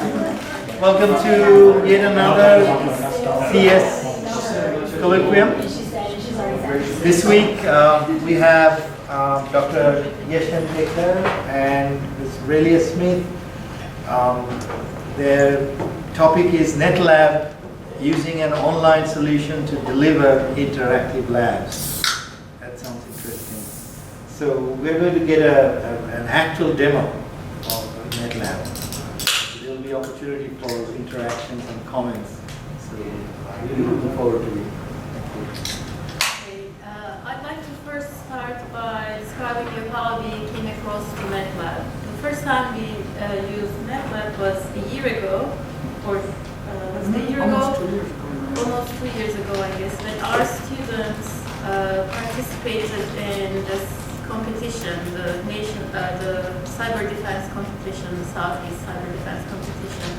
Welcome to yet another TSYS Colloquium. This week we have Dr. Peker and Ms. Relia Smith. Their topic is NetLab, using an online solution to deliver interactive labs. That sounds interesting. So we're going to get an actual demo of NetLab. There will be opportunity for interactions and comments. So really looking forward to it. Okay, I'd like to first start by describing you how we came across to NetLab. The first time we used NetLab was a year ago, or was it a year ago? Almost 2 years ago. Almost 2 years ago, I guess, when our students participated in this competition, the cyber defense competition, the Southeast cyber defense competition.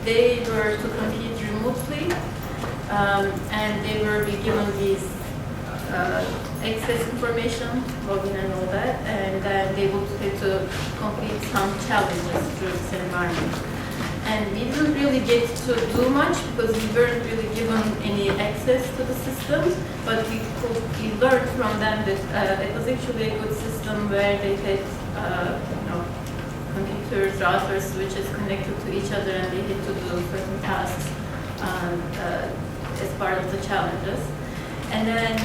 They were to compete remotely, and they were be given these access information, login and all that, and then they would have to complete some challenges through this environment. And we didn't really get to do much because we weren't really given any access to the system, but we learned from them that it was actually a good system where they had computers, routers, switches connected to each other, and they had to do certain tasks as part of the challenges. And then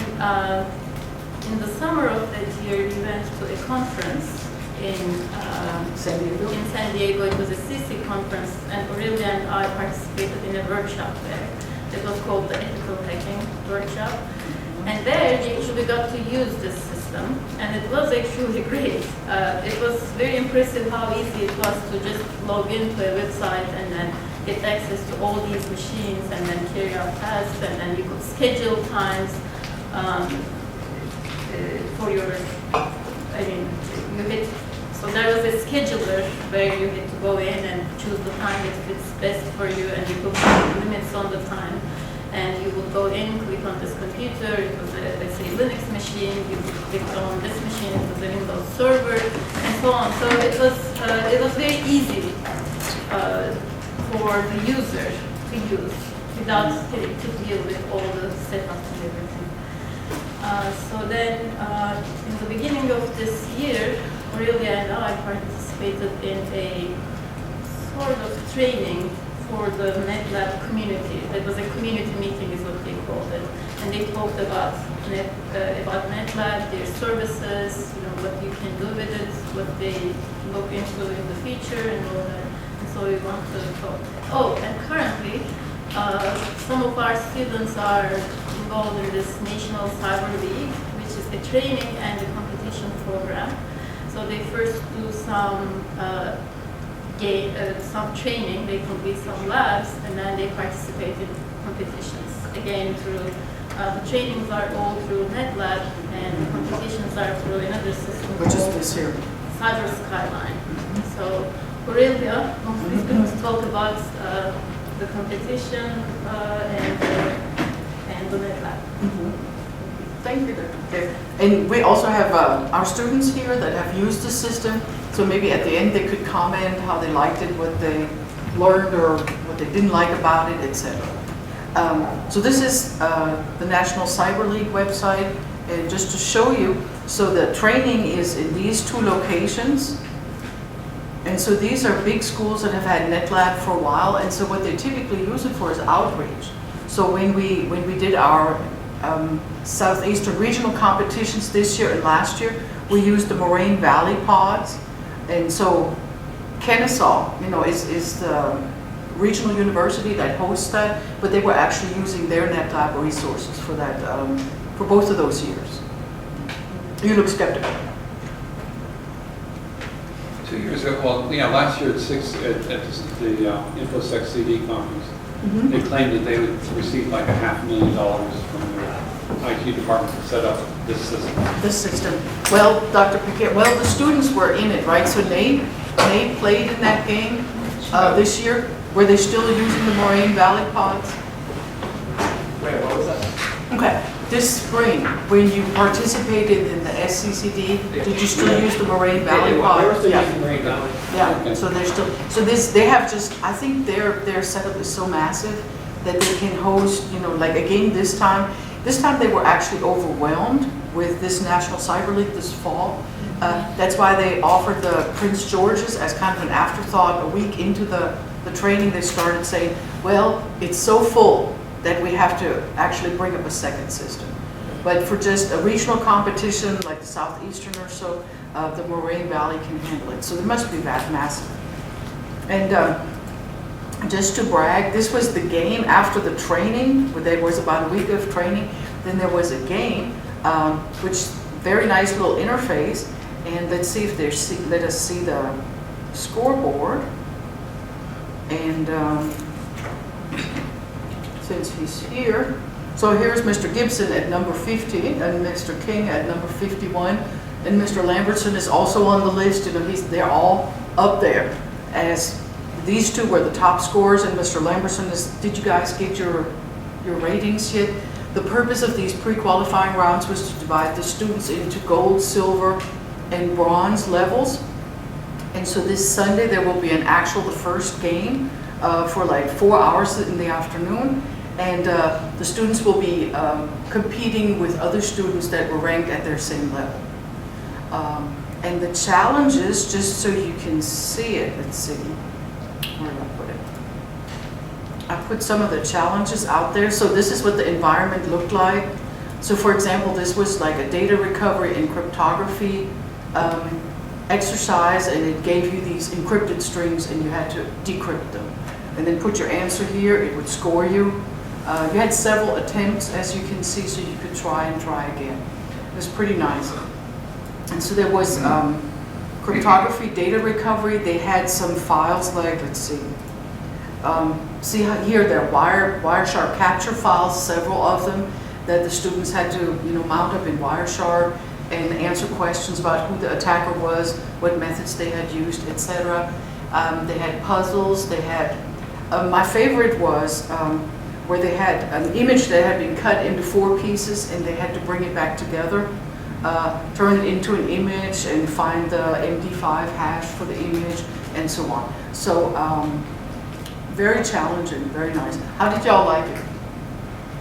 in the summer of that year, we went to a conference in San Diego. It was a CC conference, and Aurelia and I participated in a workshop there. It was called the Ethical Hacking Workshop. And there we actually got to use this system, and it was actually great. It was very impressive how easy it was to just log into a website and then get access to all these machines and then carry out tasks, and then you could schedule times for your, so there was a scheduler where you had to go in and choose the time that fits best for you, and you could put limits on the time. And you would go in, click on this computer, it was a, let's say, Linux machine, you would click on this machine, it was a Windows server, and so on. So it was very easy for the user to use without having to deal with all the setups and everything. So then, in the beginning of this year, Aurelia and I participated in a sort of training for the NetLab community. That was a community meeting is what they called it. And they talked about NetLab, their services, what you can do with it, what they look into in the future and all that. And so we want to talk. Oh, and currently, some of our students are involved in this National Cyber League, which is a training and a competition program. So they first do some training, they complete some labs, and then they participate in competitions. Again, through the trainings are all through NetLab, and the competitions are through another system Which is this here. Cyber Skyline. So Aurelia is going to talk about the competition and the NetLab. Thank you, Dr. Okay. And we also have our students here that have used the system, so maybe at the end they could comment how they liked it, what they learned or what they didn't like about it, etc. So this is the National Cyber League website, and just to show you, so the training is in these two locations, and so these are big schools that have had NetLab for a while, and so what they typically use it for is outreach. So when we did our Southeastern regional competitions this year and last year, we used the Moraine Valley pods, and so Kennesaw, is the regional university that hosts that, but they were actually using their NetLab resources for that, for both of those years. You look skeptical. 2 years ago, well, yeah, last year at the InfoSec CD conference, they claimed that they would receive like $500,000 from their IT department to set up this system. This system. Well, Dr. Peker, well, the students were in it, right? So Nate played in that game this year. Were they still using the Moraine Valley pods? Wait, what was that? Okay. This spring, when you participated in the SCCD, did you still use the Moraine Valley pod? They were still Yeah. using Moraine Valley. Yeah, Okay. so they're still, so this, they have just, I think their setup is so massive that they can host, you know, like again this time they were actually overwhelmed with this National Cyber League this fall. That's why they offered the Prince George's as kind of an afterthought. A week into the training, they started saying, well, it's so full that we have to actually bring up a second system. But for just a regional competition like the Southeastern or so, the Moraine Valley can handle it. So there must be that massive. And just to brag, this was the game after the training, where there was about a week of training. Then there was a game, which very nice little interface. And let's see if there's, let us see the scoreboard. And since he's here, so here's Mr. Gibson at number 50 and Mr. King at number 51. And Mr. Lambertson is also on the list. You know, they're all up there. As these two were the top scorers, and Mr. Lambertson is, did you guys get your ratings yet? The purpose of these pre-qualifying rounds was to divide the students into gold, silver, and bronze levels. And so this Sunday there will be an actual, the first game for like 4 hours in the afternoon. And the students will be competing with other students that were ranked at their same level. And the challenges, just so you can see it, let's see, where did I put it? I put some of the challenges out there. So this is what the environment looked like. So for example, this was like a data recovery and cryptography exercise, and it gave you these encrypted strings and you had to decrypt them. And then put your answer here, it would score you. You had several attempts, as you can see, so you could try and try again. It was pretty nice. And so there was cryptography, data recovery. They had some files like, let's see. See how here there are Wireshark capture files, several of them, that the students had to, you know, mount up in Wireshark and answer questions about who the attacker was, what methods they had used, etc. They had puzzles. They had, my favorite was where they had an image that had been cut into 4 pieces and they had to bring it back together, turn it into an image and find the MD5 hash for the image and so on. So very challenging, very nice. How did y'all like it?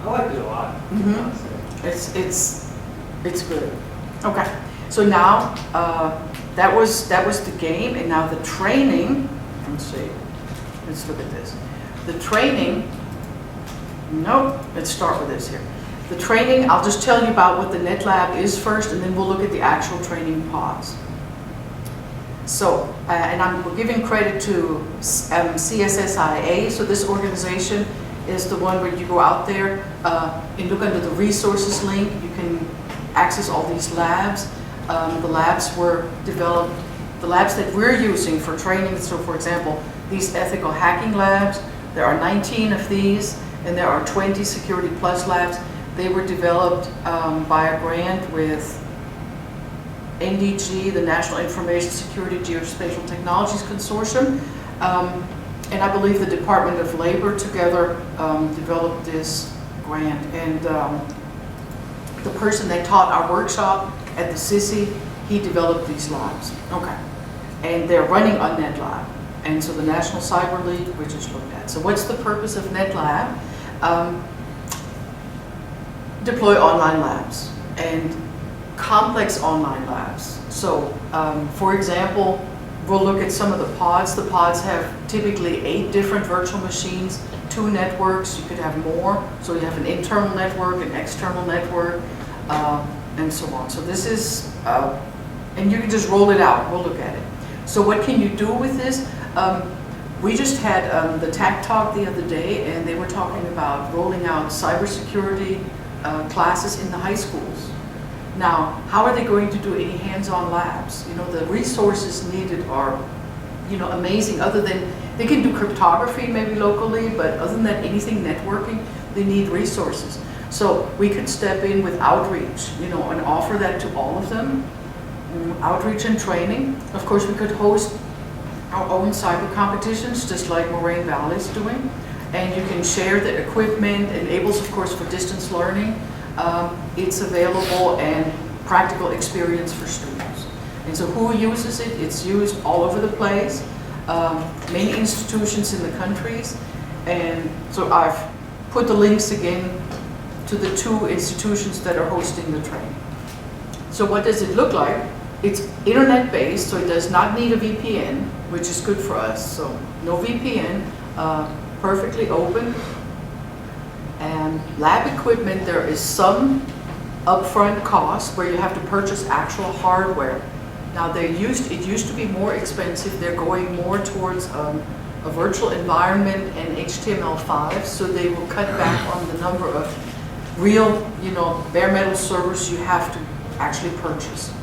I liked it a lot. Mm-hmm. It's good. Okay, so now that was the game, and now the training. Let's see. Let's look at this. The training. Nope. Let's start with this here. The training. I'll just tell you about what the NetLab is first, and then we'll look at the actual training pods. So, and we're giving credit to CSSIA. So this organization is the one where you go out there and look under the resources link. You can access all these labs. The labs were developed, the labs that we're using for training. So for example, these ethical hacking labs, there are 19 of these, and there are 20 Security Plus labs. They were developed by a grant with NDG, the National Information Security Geospatial Technologies Consortium. And I believe the Department of Labor together developed this grant. And the person that taught our workshop at the TSYS, he developed these labs. Okay. And they're running on NetLab. And so the National Cyber League, we just looked at. So what's the purpose of NetLab? Deploy online labs and complex online labs. So for example, we'll look at some of the pods. The pods have typically 8 different virtual machines, 2 networks. You could have more. So you have an internal network, an external network, and so on. So this is, and you can just roll it out. We'll look at it. So what can you do with this? We just had the TAC Talk the other day, and they were talking about rolling out cybersecurity classes in the high schools. Now, how are they going to do any hands-on labs? You know, the resources needed are, you know, amazing. Other than, they can do cryptography maybe locally, but other than that, anything networking, they need resources. So we could step in with outreach, you know, and offer that to all of them. Outreach and training. Of course, we could host our own cyber competitions, just like Moraine Valley is doing. And you can share the equipment, enables, of course, for distance learning. it's available and practical experience for students. And so who uses it? It's used all over the place, many institutions in the countries. And so I've put the links again to the 2 institutions that are hosting the training. So what does it look like? It's internet-based, so it does not need a VPN, which is good for us. So no VPN, perfectly open. And lab equipment, there is some upfront cost where you have to purchase actual hardware. Now it used to be more expensive. They're going more towards a virtual environment and HTML5, so they will cut back on the number of real, bare metal servers you have to actually purchase.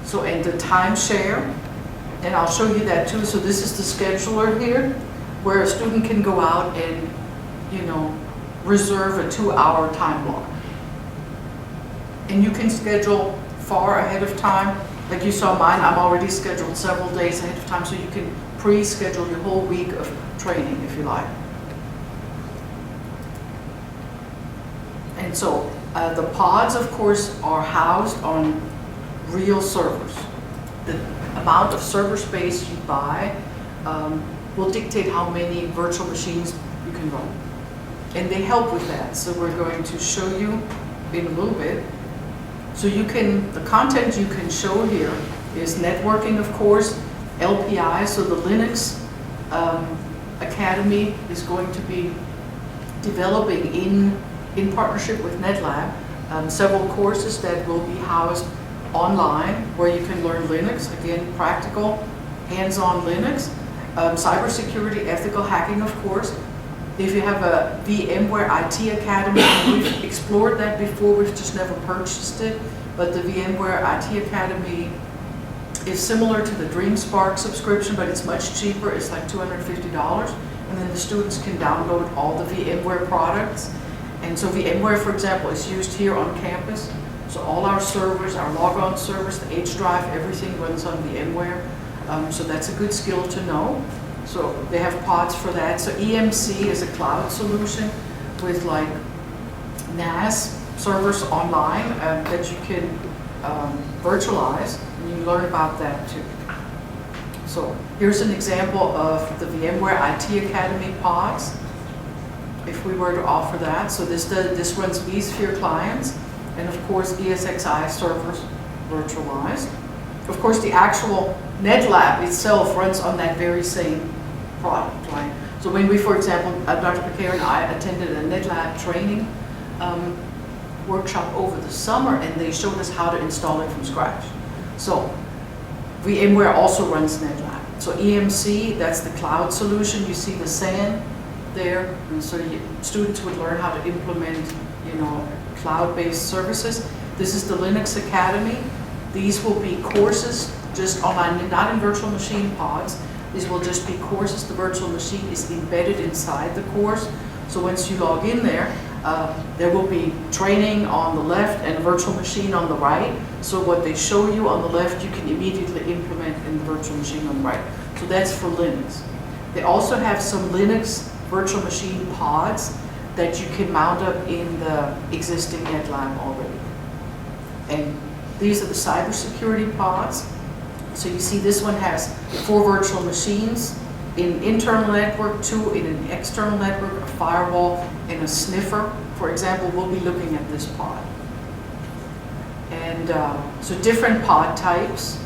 So, and the timeshare, and I'll show you that too. So this is the scheduler here, where a student can go out and, reserve a 2-hour time block. And you can schedule far ahead of time. Like you saw mine, I'm already scheduled several days ahead of time, so you can pre-schedule your whole week of training if you like. And so the pods, of course, are housed on real servers. The amount of server space you buy will dictate how many virtual machines you can run. And they help with that. So we're going to show you in a little bit. So the content you can show here is networking, of course, LPI, so the Linux Academy is going to be developing in partnership with NetLab several courses that will be housed online where you can learn Linux, again, practical, hands-on Linux, cybersecurity, ethical hacking, of course. If you have a VMware IT Academy, we've explored that before, we've just never purchased it, but the VMware IT Academy is similar to the DreamSpark subscription, but it's much cheaper. It's like $250, and then the students can download all the VMware products. And so VMware, for example, is used here on campus. So all our servers, our logon servers, the H drive, everything runs on VMware. So that's a good skill to know. So they have pods for that. So EMC is a cloud solution with like NAS servers online that you can virtualize, and you learn about that too. So here's an example of the VMware IT Academy pods, if we were to offer that. So this runs vSphere clients, and of course ESXi servers virtualized. Of course, the actual NetLab itself runs on that very same product, right? So when we, for example, Dr. Peker and I attended a NetLab training workshop over the summer, and they showed us how to install it from scratch. So VMware also runs NetLab. So EMC, that's the cloud solution. You see the SAN there, and so students would learn how to implement, cloud-based services. This is the Linux Academy. These will be courses just online, not in virtual machine pods. These will just be courses. The virtual machine is embedded inside the course. So once you log in there will be training on the left and a virtual machine on the right. So what they show you on the left, you can immediately implement in the virtual machine on the right. So that's for Linux. They also have some Linux virtual machine pods that you can mount up in the existing NetLab already. And these are the cybersecurity pods. So you see this one has 4 virtual machines in internal network, 2 in an external network, a firewall, and a sniffer. For example, we'll be looking at this pod. And so different pod types,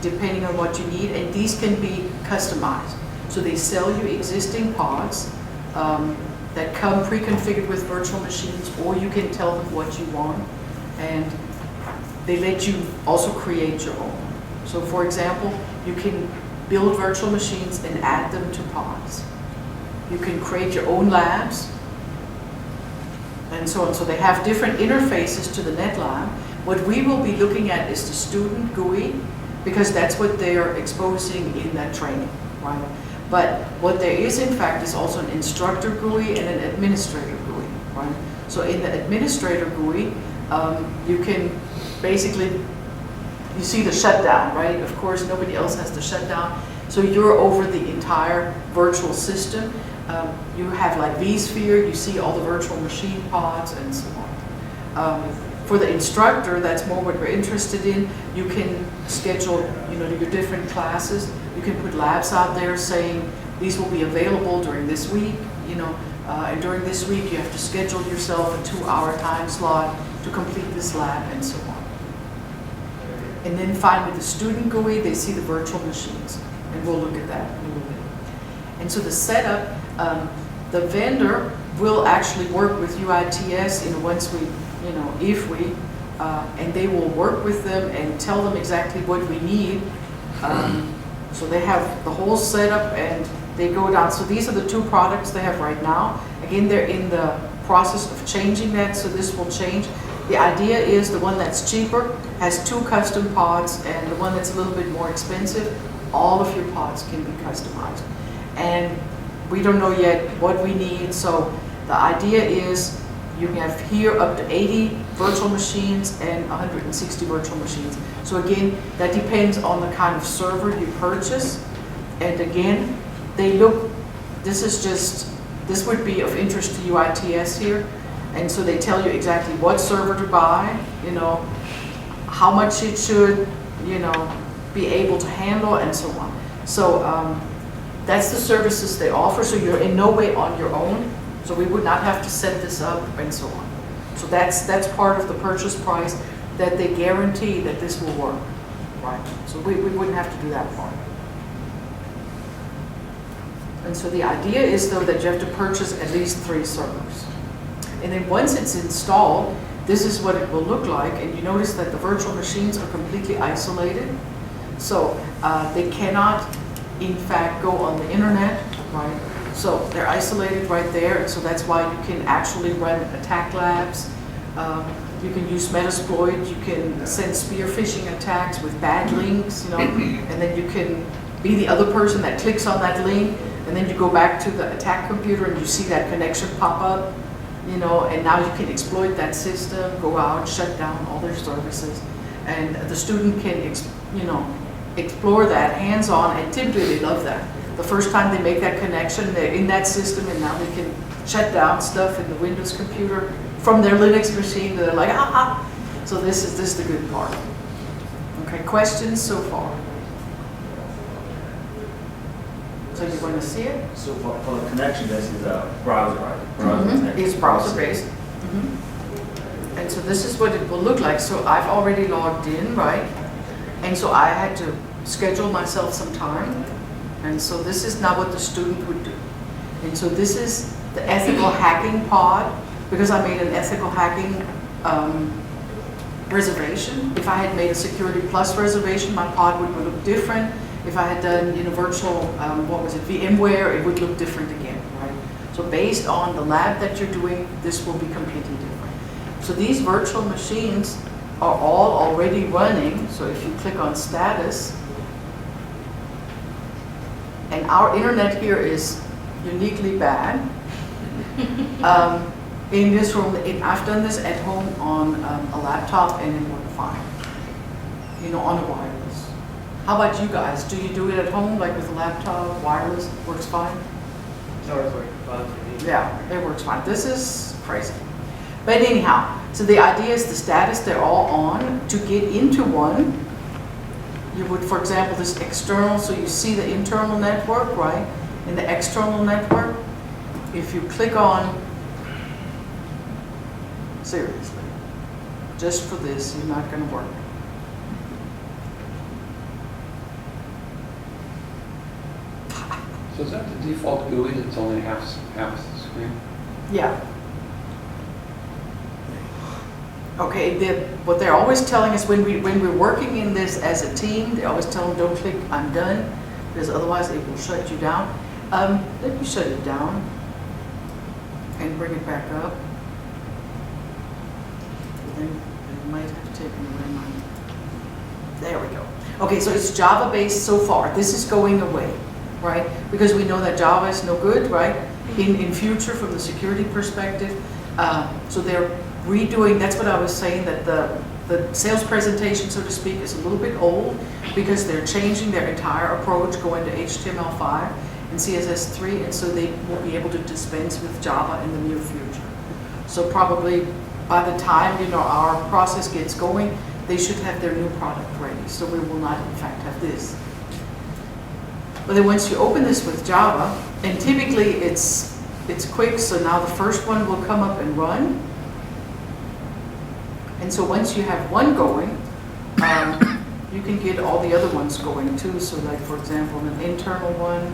depending on what you need, and these can be customized. So they sell you existing pods that come pre-configured with virtual machines, or you can tell them what you want, and they let you also create your own. So for example, you can build virtual machines and add them to pods. You can create your own labs, and so on. So they have different interfaces to the NetLab. What we will be looking at is the student GUI, because that's what they are exposing in that training, right? But what there is, in fact, is also an instructor GUI and an administrator GUI, right? So in the administrator GUI, you can basically, you see the shutdown, right? Of course, nobody else has the shutdown. So you're over the entire virtual system. You have like vSphere, you see all the virtual machine pods and so on. For the instructor, that's more what we're interested in. You can schedule, your different classes. You can put labs out there saying these will be available during this week, and during this week you have to schedule yourself a 2-hour time slot to complete this lab and so on. And then finally the student GUI, they see the virtual machines, and we'll look at that in a little bit. And so the setup, the vendor will actually work with UITS once we, if we, and they will work with them and tell them exactly what we need. So they have the whole setup and they go down. So these are the 2 products they have right now. Again, they're in the process of changing that, so this will change. The idea is the one that's cheaper has 2 custom pods, and the one that's a little bit more expensive, all of your pods can be customized. And we don't know yet what we need, so the idea is you have here up to 80 virtual machines and 160 virtual machines. So again, that depends on the kind of server you purchase. And again, this would be of interest to UITS here. And so they tell you exactly what server to buy, how much it should, be able to handle and so on. So that's the services they offer. So you're in no way on your own. So we would not have to set this up and so on. So that's part of the purchase price, that they guarantee that this will work, right? So we wouldn't have to do that part. And so the idea is though that you have to purchase at least 3 servers. And then once it's installed, this is what it will look like. And you notice that the virtual machines are completely isolated. So they cannot, in fact, go on the internet, right? So they're isolated right there. And so that's why you can actually run attack labs. You can use Metasploit. You can send spear phishing attacks with bad links, and then you can be the other person that clicks on that link. And then you go back to the attack computer and you see that connection pop up. And now you can exploit that system, go out, shut down all their services. And the student can, explore that hands-on, and typically they love that. The first time they make that connection, they're in that system, and now they can shut down stuff in the Windows computer from their Linux machine. They're like, ah. So this is the good part. Okay, questions so far? So you want to see it? So for the connection, this is a browser, right? Browser It's browser-based. And so this is what it will look like. So I've already logged in, right? And so I had to schedule myself some time. And so this is now what the student would do. And so this is the ethical hacking pod, because I made an ethical hacking reservation. If I had made a Security Plus reservation, my pod would look different. If I had done virtual, VMware, it would look different again, right? So based on the lab that you're doing, this will be completely different. So these virtual machines are all already running. So if you click on status, and our internet here is uniquely bad. In this room, I've done this at home on a laptop and it worked fine, on a wireless. How about you guys? Do you do it at home, like with a laptop, wireless, works fine? No, it's working fine for me. Yeah, it works fine. This is crazy. But anyhow, so the idea is the status, they're all on. To get into one, you would, for example, this external, so you see the internal network, right? In the external network, if you click on, seriously, just for this, you're not going to work. So is that the default GUI that's only half the screen? Yeah. Okay, what they're always telling us when we're working in this as a team, they always tell them, don't click I'm done, because otherwise it will shut you down. Let me shut it down and bring it back up. Then I might have taken away mine. There we go. Okay, so it's Java-based so far. This is going away, right? Because we know that Java is no good, right? In future, from the security perspective. So they're redoing, that's what I was saying, that the sales presentation, so to speak, is a little bit old because they're changing their entire approach, going to HTML5. and CSS 3, and so they will be able to dispense with Java in the near future. So probably by the time, you know, our process gets going, they should have their new product ready. So we will not, in fact, have this. But then once you open this with Java, and typically it's quick, so now the first one will come up and run. And so once you have one going, you can get all the other ones going too. So like, for example, an internal one.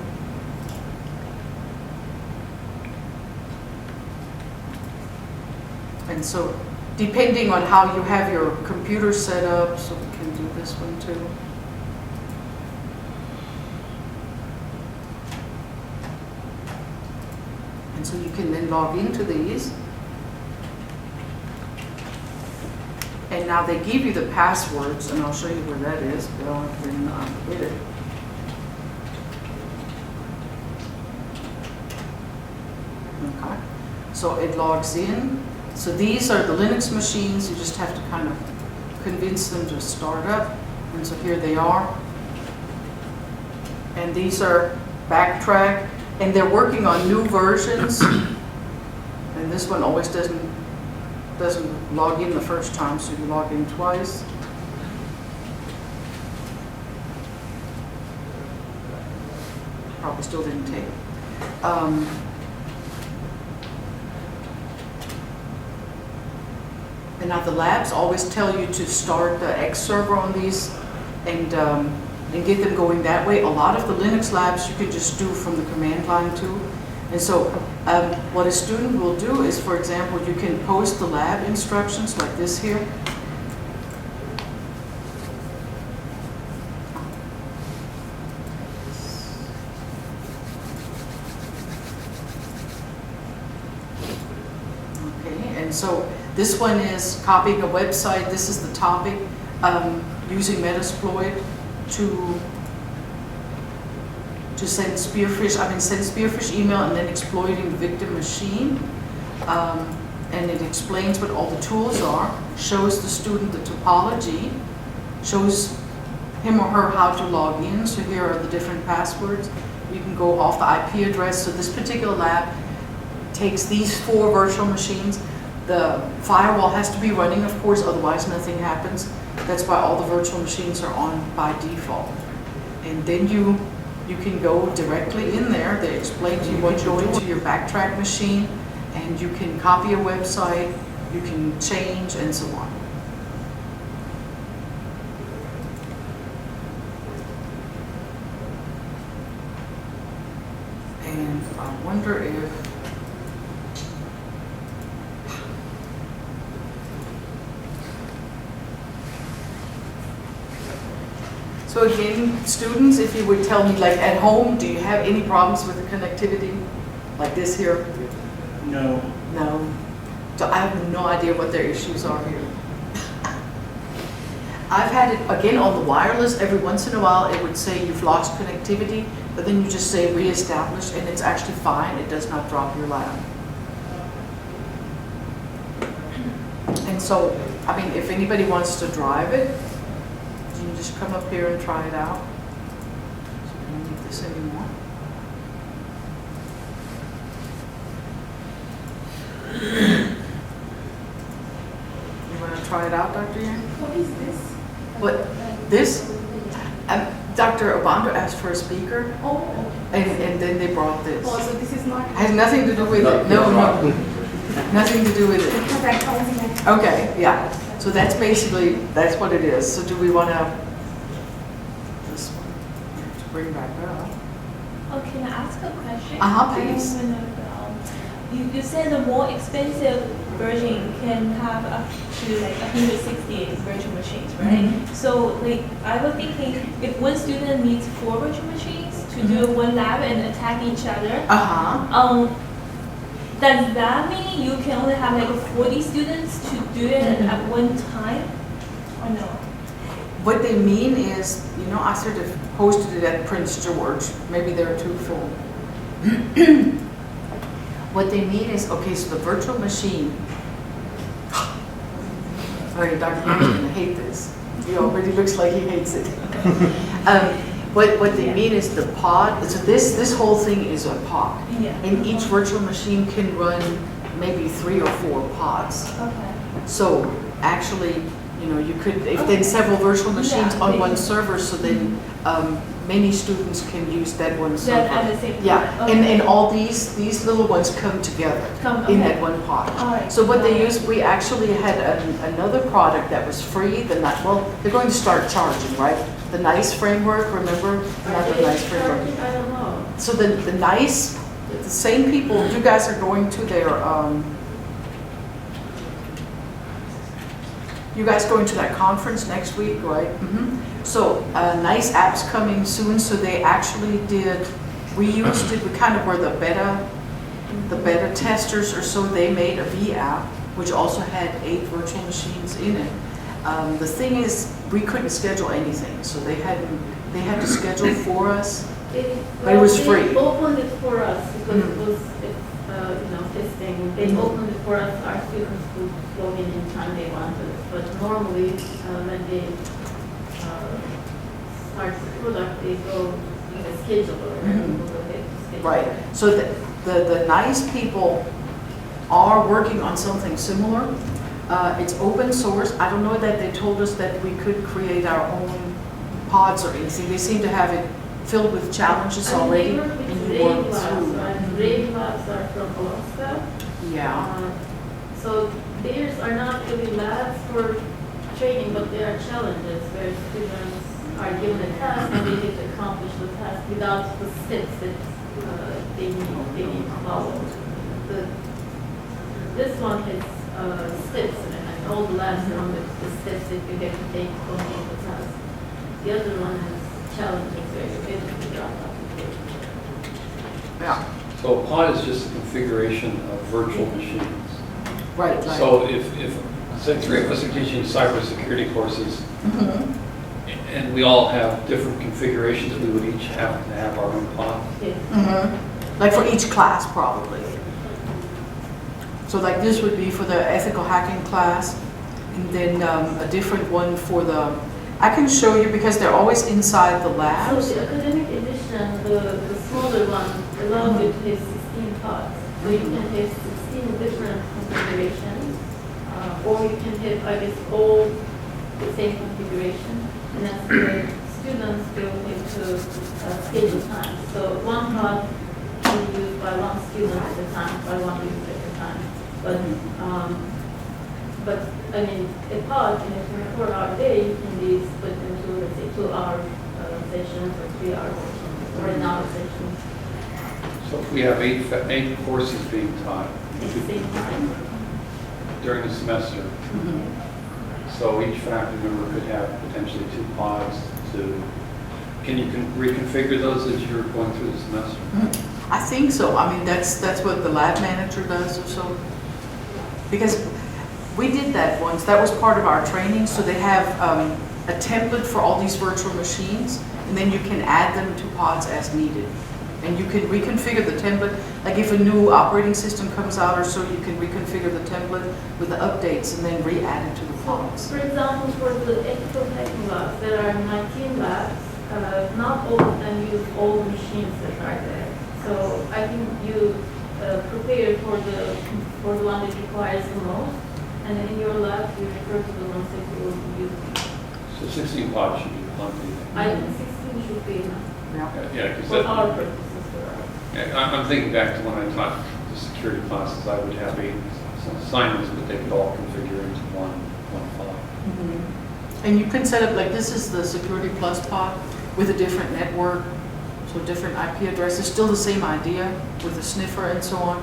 And so depending on how you have your computer set up, so we can do this one too. And so you can then log into these. And now they give you the passwords, and I'll show you where that is, but I can get it. Okay, so it logs in. So these are the Linux machines. You just have to kind of convince them to start up. And so here they are. And these are Backtrack, and they're working on new versions. And this one always doesn't log in the first time, so you log in twice. Probably still didn't take. And now the labs always tell you to start the X server on these and get them going that way. A lot of the Linux labs you can just do from the command line too. And so what a student will do is, for example, you can post the lab instructions like this here. Okay, and so this one is copying a website. This is the topic, using Metasploit to send spearfish email and then exploiting the victim machine. And it explains what all the tools are, shows the student the topology, shows him or her how to log in. So here are the different passwords. You can go off the IP address. So this particular lab takes these 4 virtual machines. The firewall has to be running, of course, otherwise nothing happens. That's why all the virtual machines are on by default. And then you can go directly in there. They explain to you what you go into your Backtrack machine, and you can copy a website, you can change, and so on. And I wonder if so again, students, if you would tell me, like at home, do you have any problems with the connectivity? Like this here? No. No. So I have no idea what their issues are here. I've had it, again, on the wireless, every once in a while it would say you've lost connectivity, but then you just say reestablish, and it's actually fine. It does not drop your lab. And so, I mean, if anybody wants to drive it, you can just come up here and try it out. So we don't need this anymore. You want to try it out, Dr. Yang? What is this? What? This? Dr. Obando asked for a speaker, Oh, and then they brought this. oh, so this is not. Has nothing to do with it. No, no. Nothing to do with it. Because I can't see it. Okay, yeah. So that's basically, that's what it is. So do we want to, this one, to bring back up? Oh, can I ask a question? Please. You said the more expensive version can have up to like 160 virtual machines, right? Mm-hmm. So like I was thinking, if one student needs 4 virtual machines to do one lab and attack each other, does that mean you can only have like 40 students to do it at one time, or no? What they mean is, you know, I sort of hosted it at Prince George. Maybe they're too full. What they mean is, okay, so the virtual machine. All right, Dr. Young's going to hate this. He already looks like he hates it. What they mean is the pod, so this whole thing is a pod. Yeah. And each virtual machine can run maybe 3 or 4 pods. Okay. So actually, you know, you could, if then several virtual machines Yeah, on they- one server, so then many students can use that one Then server. at the same time. Yeah, Okay. and all these little ones come together Come, in okay. that one pod. All right. So what they use, we actually had another product that was free, well, they're going to start charging, right? The NICE framework, remember? Another NICE framework. I don't know. So the NICE, the same people, you guys are going to their, you guys going to that conference next week, right? So NICE app's coming soon, so they actually we kind of were the beta testers or so. They made a V app, which also had 8 virtual machines in it. The thing is, we couldn't schedule anything, so they had to schedule for us. But it was free. They opened it for us because it was, testing. They opened it for us. Our students could log in anytime they wanted. But normally, when they start the product, they go in a scheduler and go ahead to schedule. Right. So the NICE people are working on something similar. It's open source. I don't know that they told us that we could create our own pods or anything. They seem to have it filled with challenges already. They work with and you Rain work Labs, through. right? Rain Labs are from Alaska. Yeah. So theirs are not really labs for training, but they are challenges where students are given a task and they need to accomplish the task without the steps that they need to follow. This one has steps in it, and all the labs are on the steps that you have to take to complete the task. The other one is challenges where you have to figure out how to do it. Yeah. So a pod is just a configuration of virtual machines. Right. So if say 3 of us are teaching cybersecurity courses, and we all have different configurations, we would each have to have our own pod. Yes. Like for each class, probably. So like this would be for the ethical hacking class, and then a different one for the, I can show you because they're always inside the So labs. the academic edition, the smaller one, allows you to have 16 pods. So you can have 16 different configurations, or you can have, I guess, all the same configuration. And as the students go into schedule time. So one pod can be used by one student at a time, by one user at a time. But I mean, a pod in a 24-hour day can be split into, let's say, 2-hour sessions or 3-hour sessions or an hour sessions So if we have 8 courses being taught at the same time. during the semester, so each faculty member could have potentially 2 pods to, can you reconfigure those as you're going through the semester? I think so. I mean, that's what the lab manager does or so. Because we did that once. That was part of our training. So they have a template for all these virtual machines, and then you can add them to pods as needed. And you can reconfigure the template. Like if a new operating system comes out or so, you can reconfigure the template with the updates and then re-add it to the pods. For example, for the ethical hacking labs, there are 19 labs. Not all of them use all the machines that are there. So I think you prepare for the one that requires the most, and then in your lab you refer to the ones that you will be using. So 16 pods should be plenty. I think 16 should be enough Yeah, for because our purposes. I'm thinking back to when I taught the security classes, I would have 8 assignments, but they could all configure into one pod. And you can set up, like this is the Security Plus pod with a different network, so different IP addresses, still the same idea with the sniffer and so on.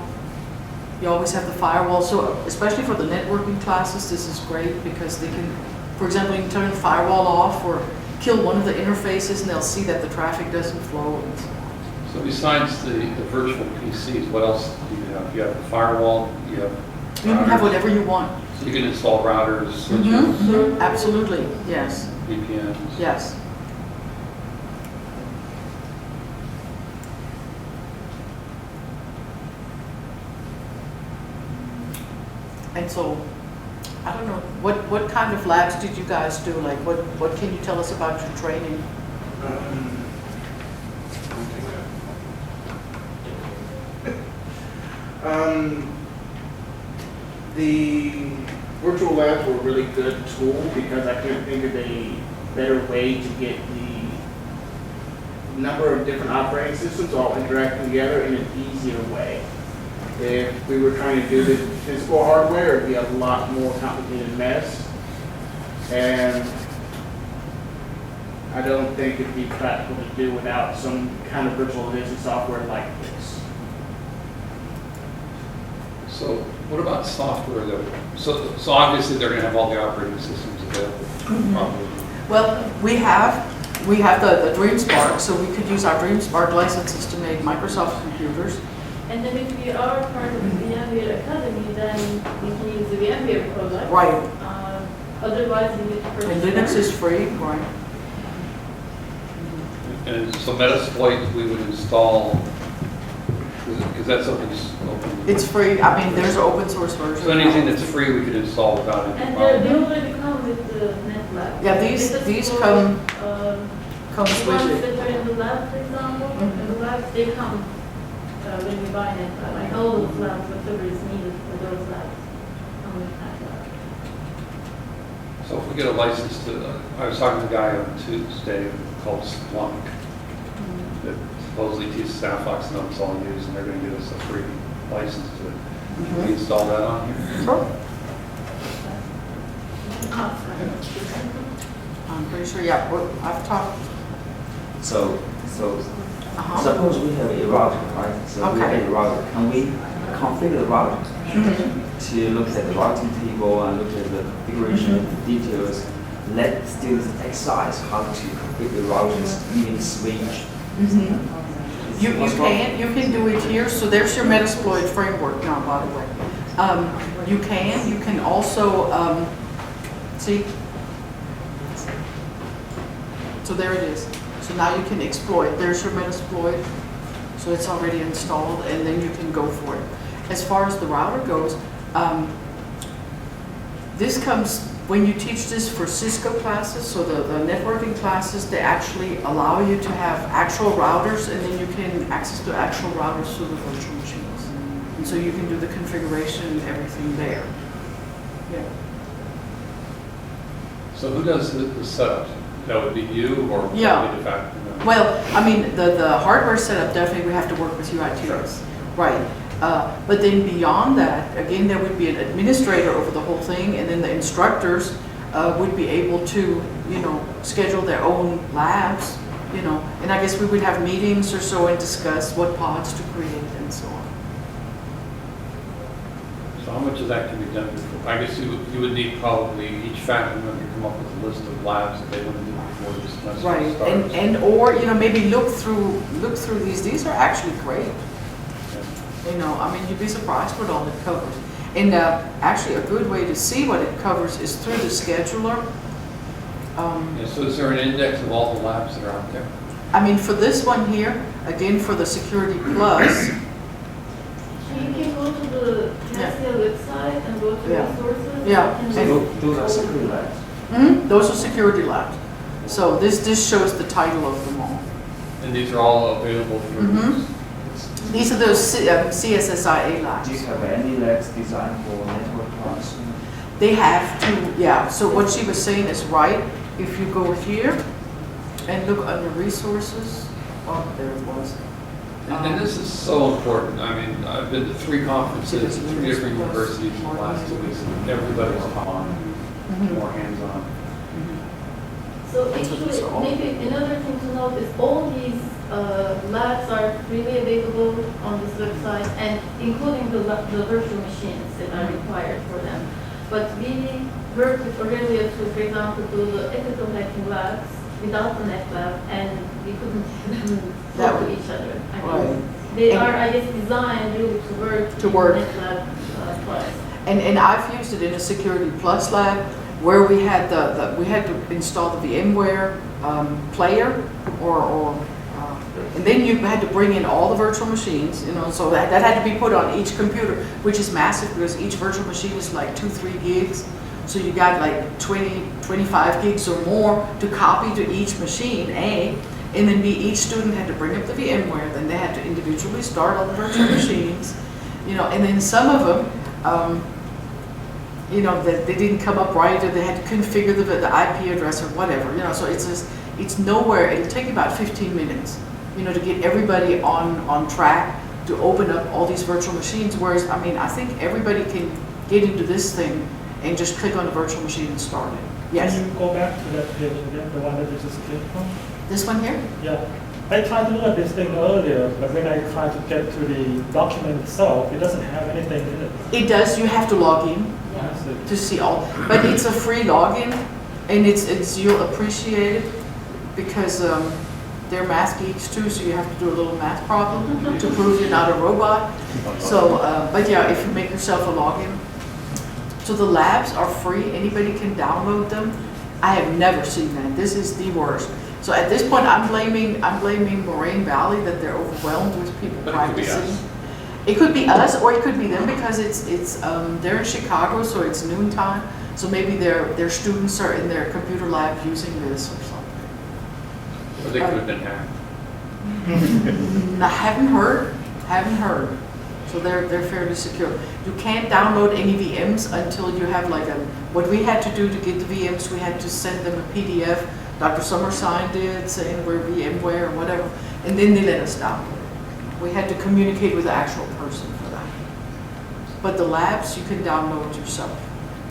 You always have the firewall, so especially for the networking classes, this is great because they can, for example, you can turn the firewall off or kill one of the interfaces and they'll see that the traffic doesn't flow. And so on. So besides the virtual PCs, what else do you have? You have the firewall, you have You can have routers. whatever you want. So you can install routers, switches, Absolutely, yes, VPNs. yes. And so, I don't know, what kind of labs did you guys do? Like, what can you tell us about your training? The virtual labs were a really good tool because I couldn't think of a better way to get the number of different operating systems all interacting together in an easier way. If we were trying to do the physical hardware, it'd be a lot more complicated mess. And I don't think it'd be practical to do without some kind of virtualization software like this. So what about software though? So obviously they're going to have all the operating systems available. Probably. Well, we have the DreamSpark, so we could use our DreamSpark licenses to make Microsoft computers. And then if we are part of the VMware Academy, then we can use the VMware product. Right. Otherwise, we need to purchase. And Linux is free, right? And so Metasploit we would install, because that's something's open. It's free. I mean, there's an open source version. So anything that's free we could install without any And problem. they already come with the NetLab. Yeah, these come The with ones it. that are in the lab, for example, in the lab, they come when we buy NetLab. I know those labs, whatever is needed for those labs, come with NetLab. So if we get a license to, I was talking to a guy on Tuesday called Splunk, that supposedly TSYS and it's all used, and they're going to give us a free license to it. Can we install that on here? Sure. I'm pretty sure, yeah, I've talked. So Uh-huh. suppose we have a router, right? So we Okay. have a router. Can we configure the router to look at the routing table and look at the configuration details? Let students exercise how to configure the routers, even switch. You can do it here. So there's your Metasploit framework now, by the way. You can also, see? So there it is. So now you can exploit. There's your Metasploit. So it's already installed, and then you can go for it. As far as the router goes, this comes, when you teach this for Cisco classes, so the networking classes, they actually allow you to have actual routers, and then you can access to actual routers through the virtual machines. And so you can do the configuration and everything there. Yeah. So who does the setup? That would be you or Yeah. would it be the faculty? Well, I mean, the hardware setup, definitely we have to work with UITs. Right. But then beyond that, again, there would be an administrator over the whole thing, and then the instructors would be able to, schedule their own labs, and I guess we would have meetings or so and discuss what pods to create and so on. So how much of that can be done before? I guess you would need probably each faculty member to come up with a list of labs that they want to do before this semester Right, starts. or maybe look through these. These are actually great. I mean, you'd be surprised what all it covers. And actually, a good way to see what it covers is through the scheduler. Yeah, so is there an index of all the labs that are out there? I mean, for this one here, again, for the Security Plus, So you can go to the TSYS website and go to Yeah. resources. Yeah. and So just- those are security labs. those are security labs. So this shows the title of them all. And these are all available for Mhm. These are those CSSIA Do labs. you have any labs designed for network class? They have to, yeah. So what she was saying is right. If you go here and look under resources, oh, there it was. And this is so important. I mean, I've been to 3 conferences, 3 different universities in the last 2 weeks, and everybody's on, more hands-on. So That's what these are all. actually, maybe another thing to note is all these labs are freely available on this website, and including the virtual machines that are required for them. But we worked with Aurelia to, for example, do the ethical hacking labs without the NetLab, and we couldn't have them That talk to would- each other. I Right. mean, they And- are, I guess, designed really to work. To work. in NetLab Plus. And I've used it in a Security Plus lab where we had we had to install the VMware player and then you had to bring in all the virtual machines, so that had to be put on each computer, which is massive because each virtual machine is like 2-3 gigs. So you got like 20-25 gigs or more to copy to each machine, and then each student had to bring up the VMware, then they had to individually start all the virtual machines, You know, and then some of them, you know, that they didn't come up right, or they had to configure the IP address or whatever, you know, so it's just, it's nowhere, it'll take about 15 minutes, you know, to get everybody on track to open up all these virtual machines, whereas, I mean, I think everybody can get into this thing and just click on the virtual machine and start it. Yes? Can you go back to that page again, the one that you just clicked from? This one here? Yeah. I tried to look at this thing earlier, but when I tried to get to the document itself, it doesn't have anything in it. It does, you have to log in I see. to see all, but it's a free login, and it's you'll appreciate it, because they're math geeks too, so you have to do a little math problem to prove you're not a robot. So, but yeah, if you make yourself a login. So the labs are free, anybody can download them. I have never seen that, this is the worst. So at this point, I'm blaming Moraine Valley that they're overwhelmed with people But it could be practicing. us. It could be us, or it could be them, because they're in Chicago, so it's noontime. So maybe their students are in their computer lab using this or something. Or they could have been hacked. I haven't heard. So they're fairly secure. You can't download any VMs until you have like what we had to do to get the VMs, we had to send them a PDF. Dr. Summersign did, saying we're VMware or whatever, and then they let us download it. We had to communicate with the actual person for that. But the labs, you can download yourself.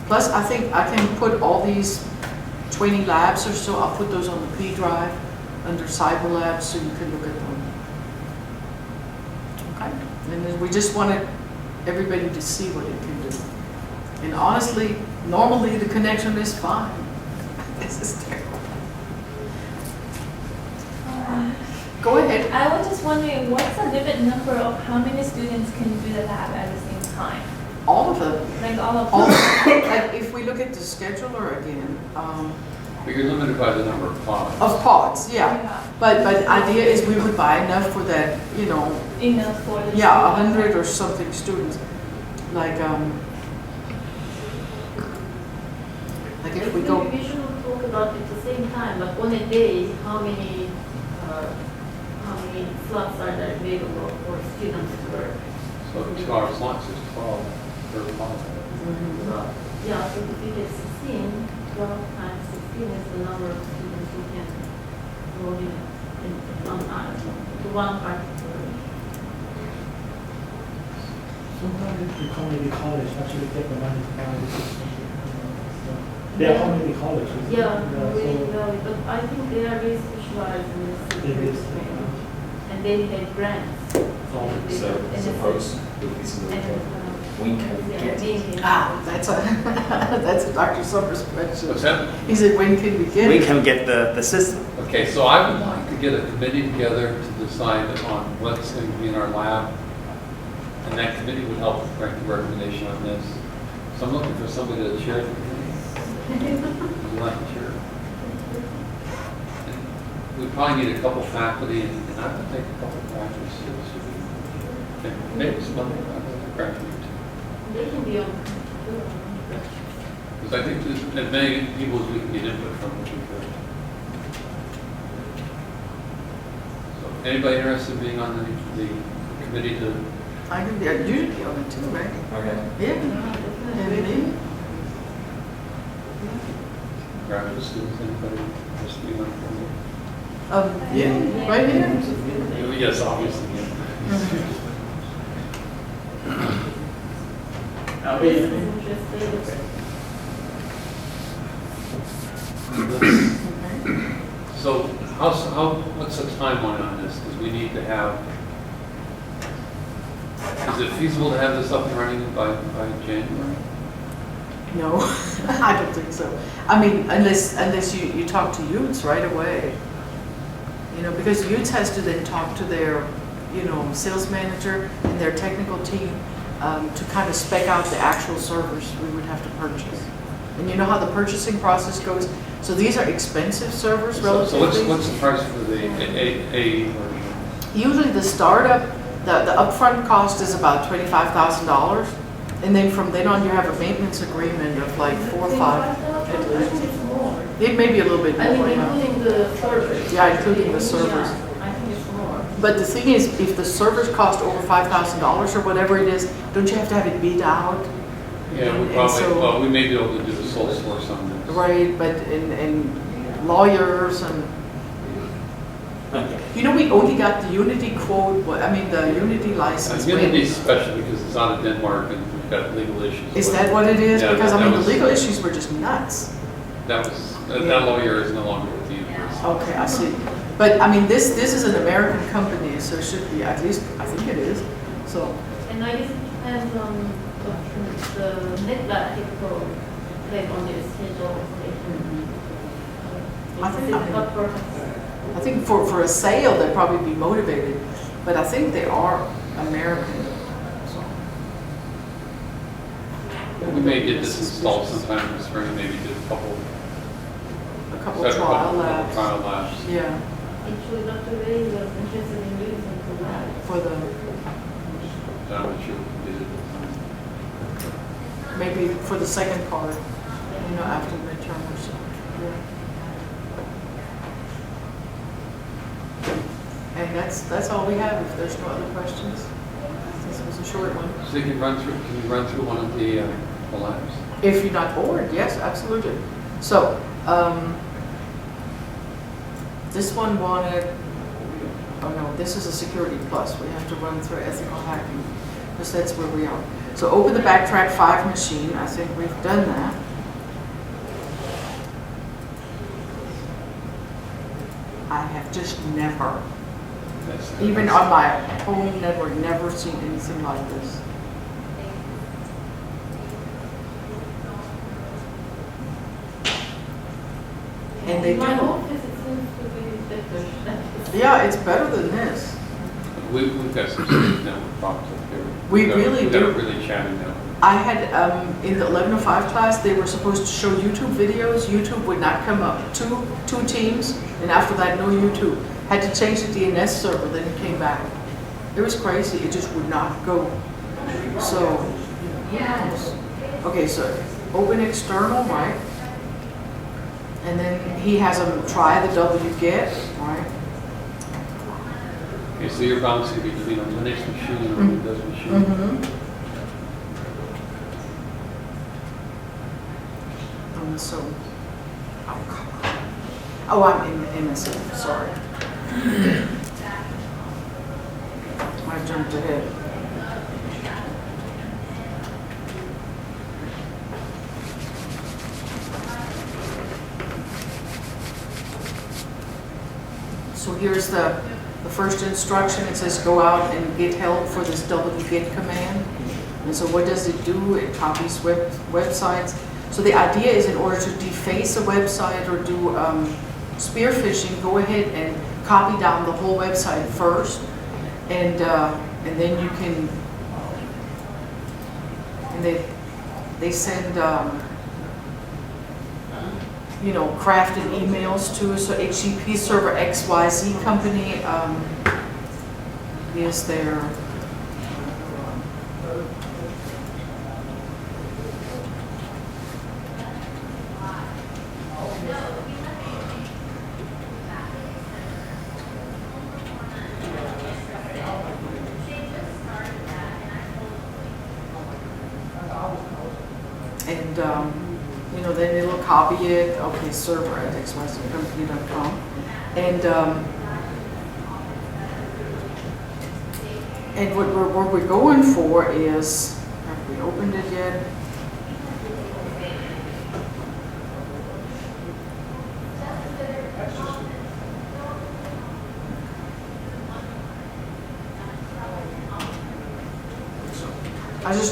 Plus, I think I can put all these 20 labs or so, I'll put those on the P drive under Cyber Labs so you can look at them. Okay? And then we just wanted everybody to see what it can do. And honestly, normally the connection is fine. This is terrible. Go ahead. I was just wondering, what's the limit number of how many students can do the lab at the same time? All of them. Like all of All them? of them. Like if we look at the scheduler again, But you're limited by the number of pods. of pods, yeah. But idea is we would buy enough for that, you know, Enough for the. yeah, students. 100 or something students. Like if we go, We should talk about it at the same time, but on a day, how many slots are there available for students to work? So 2 hour slots is 12 per pod. Well, yeah, so if you get 16, 12 times 16 is the number of students who can log in one time to one particular. Sometimes the community college actually get the money to buy the system. So they are community colleges. Yeah, so really well, but I think they are very specialized in this security is, training. And they had grants. So Suppose with this we can get that's a Dr. Summers question. What's that? He said, when can we get We it? can get the system. Okay, so I would like to get a committee together to decide on what's going to be in our lab. And that committee would help write the recommendation on this. So I'm looking for somebody to chair the committee. Would you like to chair? We probably need a couple faculty, and I would think a couple graduate students would be, and maybe some other graduate too. They can be on. Because I think there's as many people as we can get input from, which would be good. So anybody interested in being on the committee to, I can be, you'd be on it too, right? Okay. Yeah. And me? graduate students, anybody interested in being on the committee? Yeah, right here. Yes, obviously, yeah. I'll be Interested. So what's the timeline on this? Because we need to have, is it feasible to have this up and running by January? No, I don't think so. I mean, unless you talk to youths right away. You know, because youths has to then talk to their, you know, sales manager and their technical team to kind of spec out the actual servers we would have to purchase. And you know how the purchasing process goes? So these are expensive servers relatively. So what's the price for the A version? Usually the startup, the upfront cost is about $25,000. And then from then on, you have a maintenance agreement of like 4 or 5. It may be a little bit I mean, more. Yeah. including the servers. Yeah, including the servers. Yeah, I think it's more. But the thing is, if the servers cost over $5,000 or whatever it is, don't you have to have it beat out? Yeah, we And probably, so- well, we may be able to do the sole source on this. Right, but and lawyers and, you know, we only got the Unity quote, the Unity license. Unity is special because it's out of Denmark and we've got legal issues. Is with that it. what it is? Yeah, Because, that the was- legal issues were just nuts. That was, Yeah. that lawyer is no longer with the university. Okay, I see. But, this is an American company, so it should be, at least, I think it is, so. And I guess it depends on the NetLab people, like on their schedule. I think- It's not perfect. I think for a sale, they'd probably be motivated, but I think they are American. So. We may get this installed sometime in the spring, maybe do a couple. A couple set a trial couple labs. Trial labs. Yeah, Actually, Dr. Ray was interested in using the lab. for the, So I'm not sure we can do it. maybe for the second part, after midterm or so. Yeah. And that's all we have, if there's no other questions. This was a short one. So you can you run through one of the labs? If you're not bored, yes, absolutely. So, this one wanted, oh no, this is a security plus. We have to run through ethical hacking, because that's where we are. So open the Backtrack 5 machine. I think we've done that. I have just never, even on my home network, never seen anything like this. And they In my do. office, it seems to be better. Yeah, it's better than this. We've got some serious network problems up here. We We've got- really we've got a do. really chatty network. I had, in the 1105 class, they were supposed to show YouTube videos. YouTube would not come up. Two teams, and after that, no YouTube. Had to change the DNS server, then it came back. It was crazy. It just would not go. So, who knows? Okay, so open external, right? And then he has them try the wget, right? Okay, so you're bouncing between a Linux machine and a Windows machine. Mm-hmm. So, oh, come on. Oh, I'm in MSN, sorry. I jumped ahead. So here's the first instruction. It says go out and get help for this wget command. And so what does it do? It copies websites. So the idea is, in order to deface a website or do spear phishing, go ahead and copy down the whole website first, and then you can. And they send crafted emails to us. So HTTP server XYZ company is their. And then it'll copy it. Okay, server at xyzcompany.com, and what we're going for is, have we opened it yet?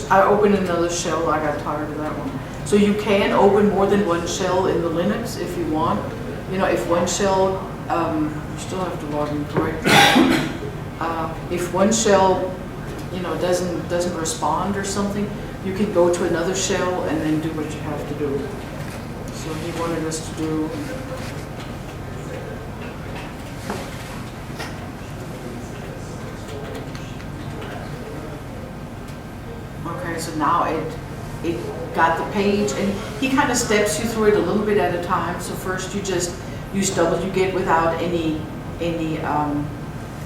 I opened another shell. I got tired of that one. So you can open more than one shell in the Linux if you want. If one shell, you still have to log in correctly. If one shell, doesn't respond or something, you can go to another shell and then do what you have to do. So he wanted us to do. Okay, so now it got the page, and he kind of steps you through it a little bit at a time. So first you just use wget without any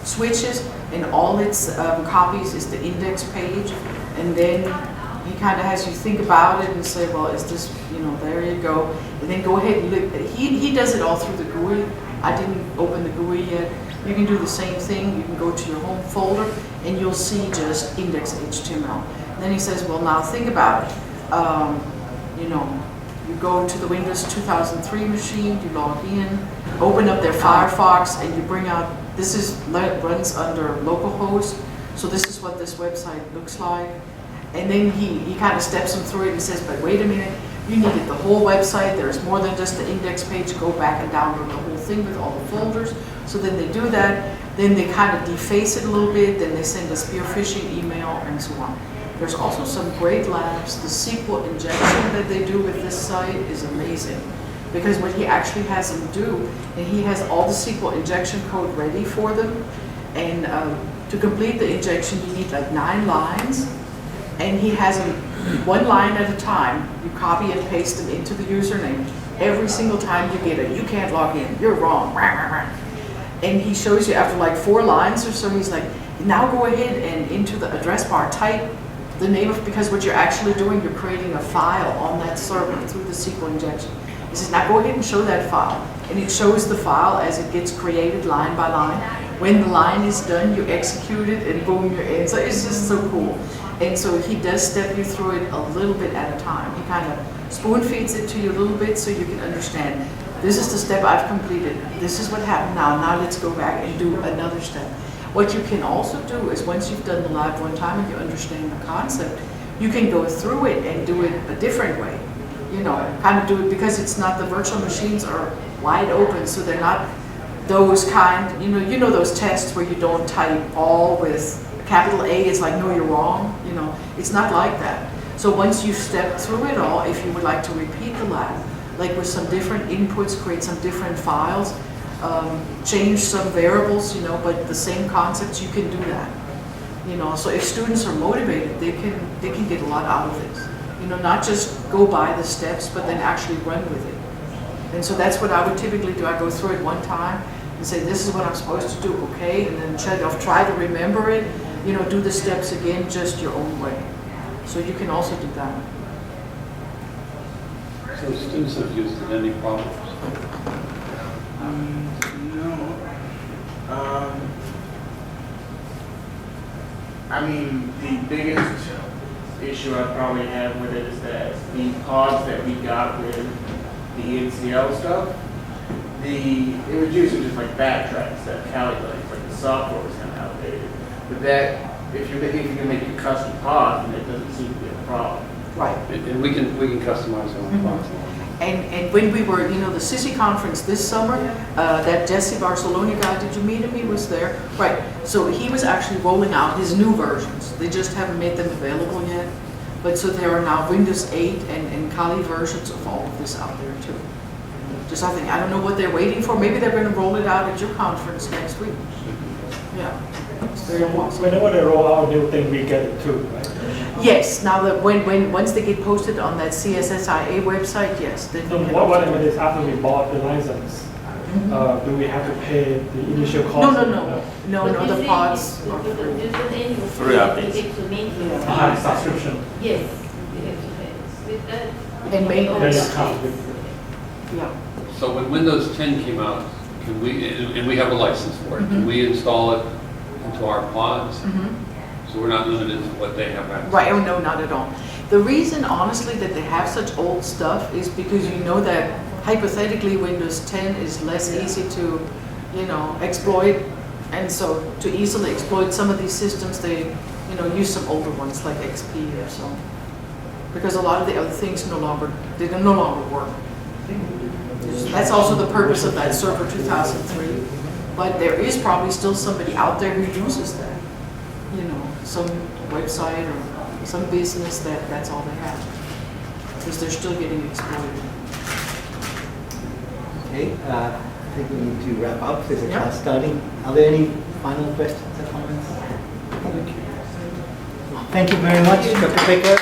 switches, and all its copies is the index page. And then he kind of has you think about it and say, well, is this, there you go. And then go ahead and look. He does it all through the GUI. I didn't open the GUI yet. You can do the same thing. You can go to your home folder and you'll see just index HTML. And then he says, well, now think about it. You go to the Windows 2003 machine, you log in, open up their Firefox, and you bring out, runs under localhost. So this is what this website looks like. And then he kind of steps them through it and says, but wait a minute, you needed the whole website. There's more than just the index page. Go back and download the whole thing with all the folders. So then they do that. Then they kind of deface it a little bit. Then they send a spear phishing email and so on. There's also some great labs. The SQL injection that they do with this site is amazing. Because what he actually has them do, and he has all the SQL injection code ready for them. And to complete the injection, you need like 9 lines. And he has them 1 line at a time. You copy and paste them into the username. Every single time you get it, you can't log in, you're wrong. And he shows you after like 4 lines or so, he's like, now go ahead and into the address bar, type the name of, because what you're actually doing, you're creating a file on that server through the SQL injection. He says, now go ahead and show that file. And it shows the file as it gets created line by line. When the line is done, you execute it and boom, you're in. So it's just so cool. And so he does step you through it a little bit at a time. He kind of spoon feeds it to you a little bit so you can understand, this is the step I've completed. This is what happened now. Now let's go back and do another step. What you can also do is once you've done the lab one time and you understand the concept, you can go through it and do it a different way. Kind of do it because it's not, the virtual machines are wide open, so they're not those kind, you know those tests where you don't type all with capital A, it's like, no, you're wrong. It's not like that. So once you've stepped through it all, if you would like to repeat the lab, like with some different inputs, create some different files, change some variables, but the same concepts, you can do that. So if students are motivated, they can get a lot out of this. Not just go by the steps, but then actually run with it. And so that's what I would typically do. I go through it one time and say, this is what I'm supposed to do, okay? And then try to remember it, do the steps again, just your own way. So you can also do that. So students have used it, any problems? No. I mean, the biggest issue I probably have with it is that the pods that we got with the NCL stuff, it was using just like backtracks that calculates, like the software was kind of outdated. But that, if you can make a custom pod, then it doesn't seem to be a problem. Right. And we can customize our own pods. And when we were, the TSYS conference this summer, that Jesse Barcelona guy, did you meet him? He was there. Right. So he was actually rolling out his new versions. They just haven't made them available yet. But so there are now Windows 8 and Kali versions of all of this out there too. Just I don't know what they're waiting for. Maybe they're going to roll it out at your conference next week. Yeah. It's very possible. Whenever they roll out a new thing, we get it too, right? Yes. Now that once they get posted on that CSSIA website, yes. Then So we can what also I mean is after we bought the license, do we have to pay the initial cost? No, the pods are free. Free updates. Subscription. Yes, we have to pay. With that. And maintenance. Then it comes with Yeah. So when Windows 10 came out, can we, and we have a license for it, can we install it into our pods? So we're not limited to what they have access to? Right, oh no, not at all. The reason, honestly, that they have such old stuff is because that hypothetically Windows 10 is less easy to, exploit. And so to easily exploit some of these systems, they, use some older ones like XP or so. Because a lot of the other things no longer work. That's also the purpose of that Server 2003. But there is probably still somebody out there who uses that. Some website or some business that's all they have. Because they're still getting exploited. Okay, I think we need to wrap up. There's a class starting. Are there any final questions or comments? Thank you very much, Dr. Peker.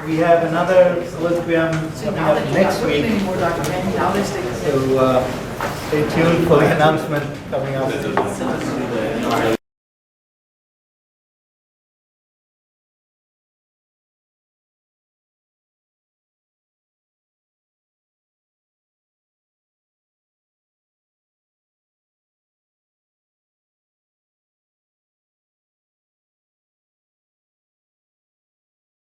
we have another Colloquium See, coming now up that you're next not looking week. anymore, Dr. Manning, now they stay the same. So stay tuned for the announcement coming up.